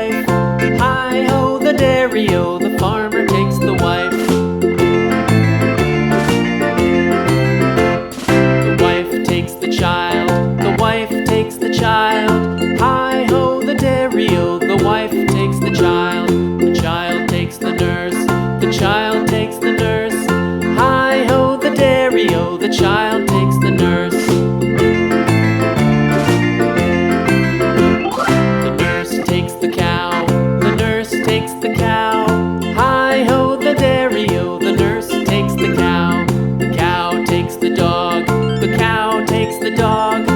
wife. Hi-ho, the dairy-o, the farmer takes the wife. The wife takes the child, the wife takes the child. Hi-ho, the dairy-o, the wife takes the child. The child takes the nurse, the child takes the nurse. Hi-ho, the dairy-o, the child takes the nurse. The nurse takes the cow, the nurse takes the cow. Hi-ho, the dairy-o, the nurse takes the cow. The cow takes the dog, the cow takes the dog.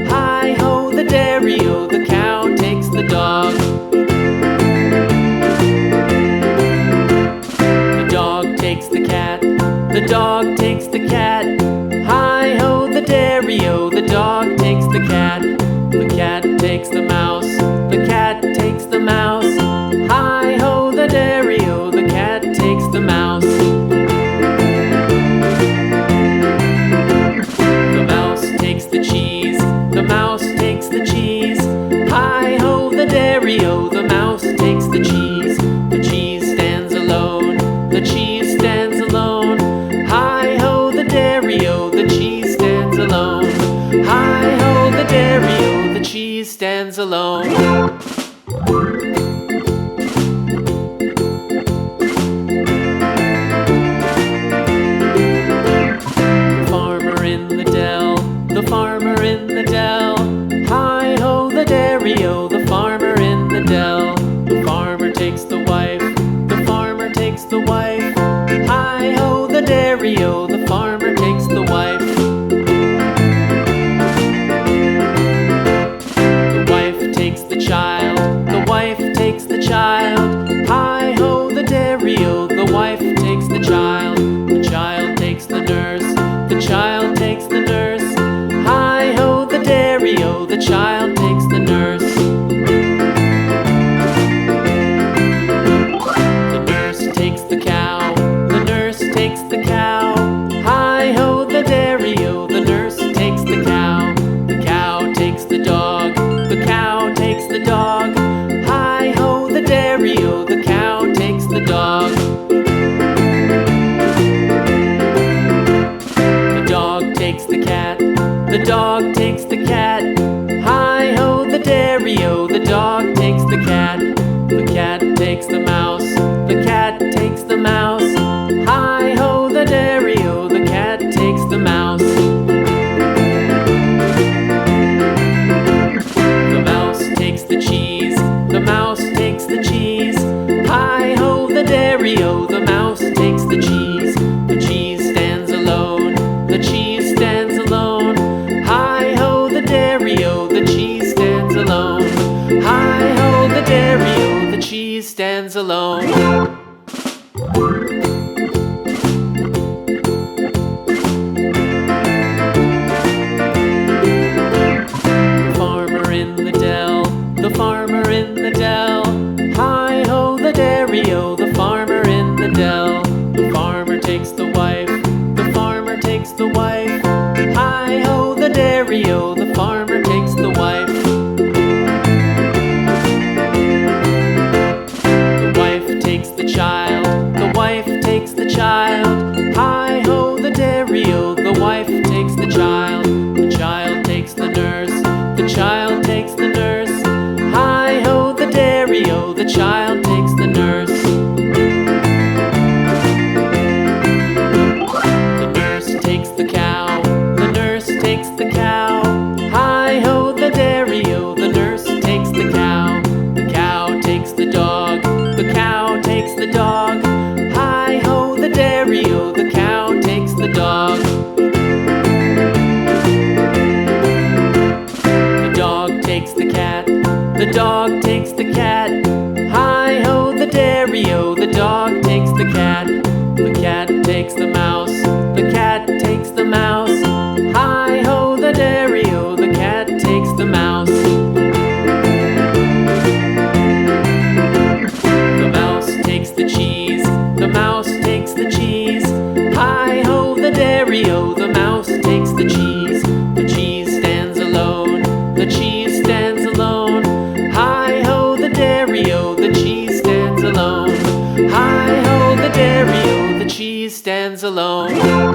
Hi-ho, the dairy-o, the cow takes the dog. The dog takes the cat, the dog takes the cat. Hi-ho, the dairy-o, the dog takes the cat. The cat takes the mouse, the cat takes the mouse. Hi-ho, the dairy-o, the cat takes the mouse. The mouse takes the cheese, the mouse takes the cheese. Hi-ho, the dairy-o, the mouse takes the cheese. The cheese stands alone, the cheese stands alone. Hi-ho, the dairy-o, the cheese stands alone. Hi-ho, the dairy-o, the cheese stands alone. The farmer in the dell, the farmer in the dell. Hi-ho, the dairy-o, the farmer in the dell. The farmer takes the wife, the farmer takes the wife. Hi-ho, the dairy-o, the farmer takes the wife. The wife takes the child, the wife takes the child. Hi-ho, the dairy-o, the wife takes the child. The child takes the nurse, the child takes the nurse. Hi-ho, the dairy-o, the child takes the nurse. The nurse takes the cow, the nurse takes the cow. Hi-ho, the dairy-o, the nurse takes the cow. The cow takes the dog, the cow takes the dog. Hi-ho, the dairy-o, the cow takes the dog. The dog takes the cat, the dog takes the cat. Hi-ho, the dairy-o, the dog takes the cat. The cat takes the mouse, the cat takes the mouse. Hi-ho, the dairy-o, the cat takes the mouse. The mouse takes the cheese, the mouse takes the cheese. Hi-ho, the dairy-o, the mouse takes the cheese. The cheese stands alone, the cheese stands alone. Hi-ho, the dairy-o, the cheese stands alone. Hi-ho, the dairy-o, the cheese stands alone. The farmer in the dell, the farmer in the dell. Hi-ho, the dairy-o, the farmer in the dell. The farmer takes the wife, the farmer takes the wife. Hi-ho, the dairy-o, the farmer takes the wife. The wife takes the child, the wife takes the child. Hi-ho, the dairy-o, the wife takes the child. The child takes the nurse, the child takes the nurse. Hi-ho, the dairy-o, the child takes the nurse. The nurse takes the cow, the nurse takes the cow. Hi-ho, the dairy-o, the nurse takes the cow. The cow takes the dog, the cow takes the dog. Hi-ho, the dairy-o, the cow takes the dog. The dog takes the cat, the dog takes the cat. Hi-ho, the dairy-o, the dog takes the cat. The cat takes the mouse, the cat takes the mouse. Hi-ho, the dairy-o, the cat takes the mouse. stands alone.